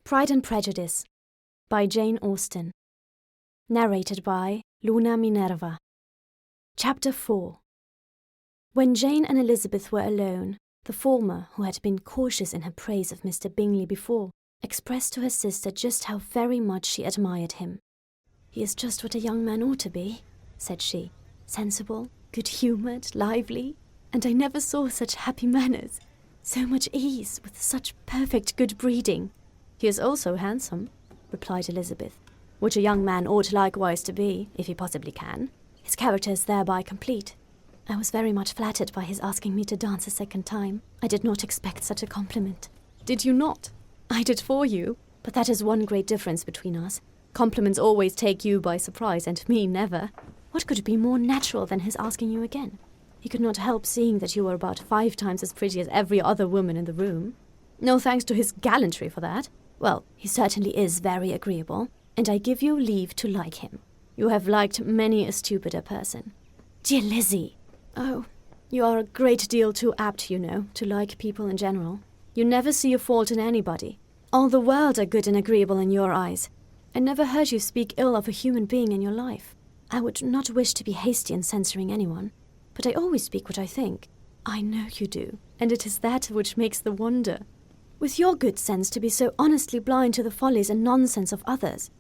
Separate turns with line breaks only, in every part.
Pride and Prejudice by Jane Austen. Narrated by Luna Minerva. Chapter 4. When Jane and Elizabeth were alone, the former, who had been cautious in her praise of Mr. Bingley before, expressed to her sister just how very much she admired him. "He is just what a young man ought to be," said she, "sensible, good-humoured, lively, and I never saw such happy manners, so much ease, with such perfect good breeding." "He is also handsome," replied Elizabeth, "which a young man ought likewise to be, if he possibly can. His character is thereby complete. I was very much flattered by his asking me to dance a second time. I did not expect such a compliment." "Did you not? I did for you. But that is one great difference between us. Compliments always take you by surprise, and me never. What could be more natural than his asking you again? He could not help seeing that you were about 5 times as pretty as every other woman in the room. No thanks to his gallantry for that. Well, he certainly is very agreeable, and I give you leave to like him. You have liked many a stupider person." "Dear Lizzie!" "Oh, you are a great deal too apt, you know, to like people in general. You never see a fault in anybody. All the world are good and agreeable in your eyes. I never heard you speak ill of a human being in your life. I would not wish to be hasty in censoring anyone, but I always speak what I think." "I know you do, and it is that which makes the wonder. With your good sense to be so honestly blind to the follies and nonsense of others.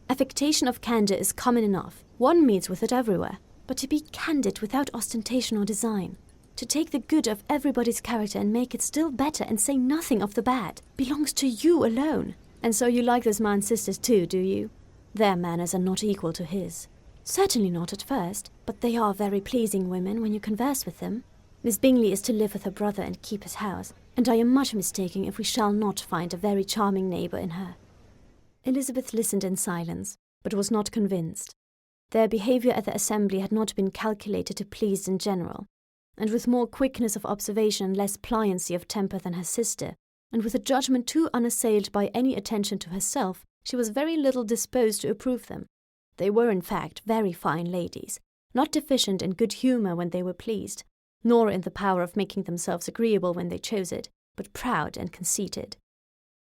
Affectation of candour is common enough. One meets with it everywhere. But to be candid without ostentation or design, to take the good of everybody's character and make it still better and say nothing of the bad, belongs to you alone. And so you like this man's sisters too, do you? Their manners are not equal to his." "Certainly not at first, but they are very pleasing women when you converse with them. Miss Bingley is to live with her brother and keep his house, and I am much mistaken if we shall not find a very charming neighbour in her." Elizabeth listened in silence, but was not convinced. Their behaviour at the assembly had not been calculated to please in general, and with more quickness of observation and less pliancy of temper than her sister, and with a judgment too unassailed by any attention to herself, she was very little disposed to approve them. They were, in fact, very fine ladies, not deficient in good humour when they were pleased, nor in the power of making themselves agreeable when they chose it, but proud and conceited.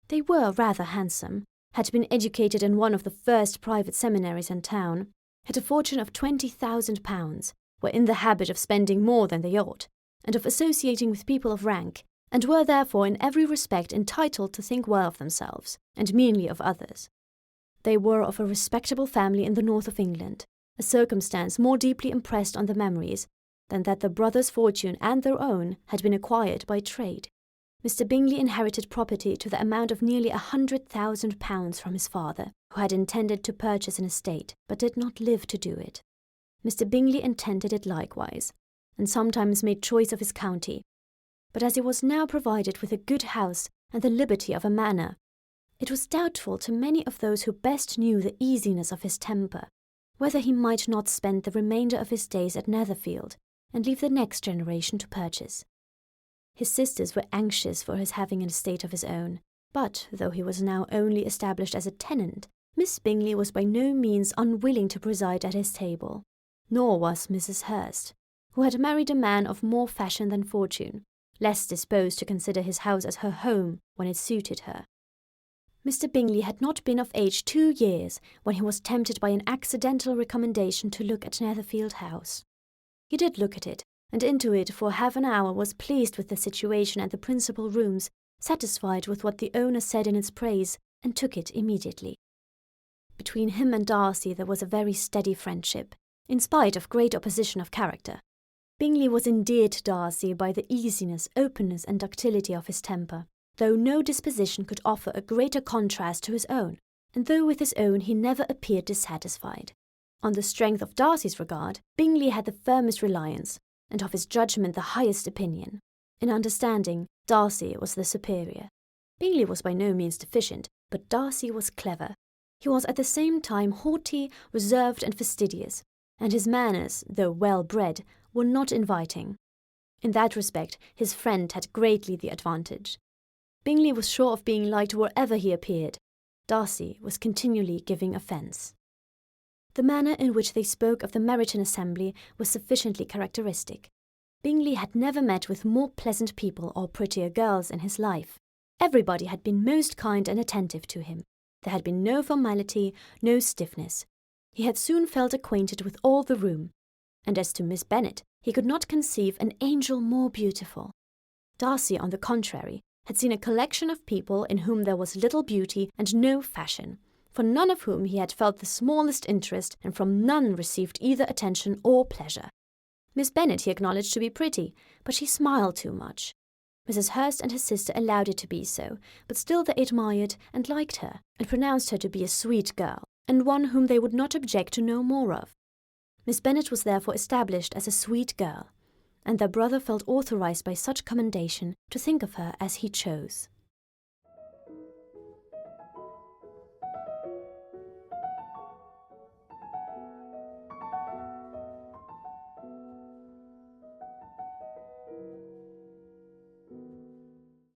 They were rather handsome, had been educated in one of the first private seminaries in town, had a fortune of £20,000, were in the habit of spending more than they ought, and of associating with people of rank, and were therefore in every respect entitled to think well of themselves, and meanly of others. They were of a respectable family in the north of England, a circumstance more deeply impressed on the memories than that the brother's fortune and their own had been acquired by trade. Mr. Bingley inherited property to the amount of nearly £100,000 from his father, who had intended to purchase an estate, but did not live to do it. Mr. Bingley intended it likewise, and sometimes made choice of his county. But as he was now provided with a good house and the liberty of a manor, it was doubtful to many of those who best knew the easiness of his temper, whether he might not spend the remainder of his days at Netherfield, and leave the next generation to purchase. His sisters were anxious for his having an estate of his own, but, though he was now only established as a tenant, Miss Bingley was by no means unwilling to preside at his table, nor was Mrs. Hurst, who had married a man of more fashion than fortune, less disposed to consider his house as her home when it suited her. Mr. Bingley had not been of age 2 years when he was tempted by an accidental recommendation to look at Netherfield House. He did look at it, and into it for half an hour, was pleased with the situation and the principal rooms, satisfied with what the owner said in its praise, and took it immediately. Between him and Darcy there was a very steady friendship, in spite of great opposition of character. Bingley was endeared to Darcy by the easiness, openness, and ductility of his temper, though no disposition could offer a greater contrast to his own, and though with his own he never appeared dissatisfied. On the strength of Darcy's regard, Bingley had the firmest reliance, and of his judgment the highest opinion. In understanding, Darcy was the superior. Bingley was by no means deficient, but Darcy was clever. He was at the same time haughty, reserved, and fastidious, and his manners, though well-bred, were not inviting. In that respect, his friend had greatly the advantage. Bingley was sure of being liked wherever he appeared. Darcy was continually giving offence. The manner in which they spoke of the Meryton assembly was sufficiently characteristic. Bingley had never met with more pleasant people or prettier girls in his life. Everybody had been most kind and attentive to him. There had been no formality, no stiffness. He had soon felt acquainted with all the room, and as to Miss Bennet, he could not conceive an angel more beautiful. Darcy, on the contrary, had seen a collection of people in whom there was little beauty and no fashion, for none of whom he had felt the smallest interest, and from none received either attention or pleasure. Miss Bennet he acknowledged to be pretty, but she smiled too much. Mrs. Hurst and his sister allowed it to be so, but still they admired and liked her, and pronounced her to be a sweet girl, and one whom they would not object to know more of. Miss Bennet was therefore established as a sweet girl, and their brother felt authorized by such commendation to think of her as he chose.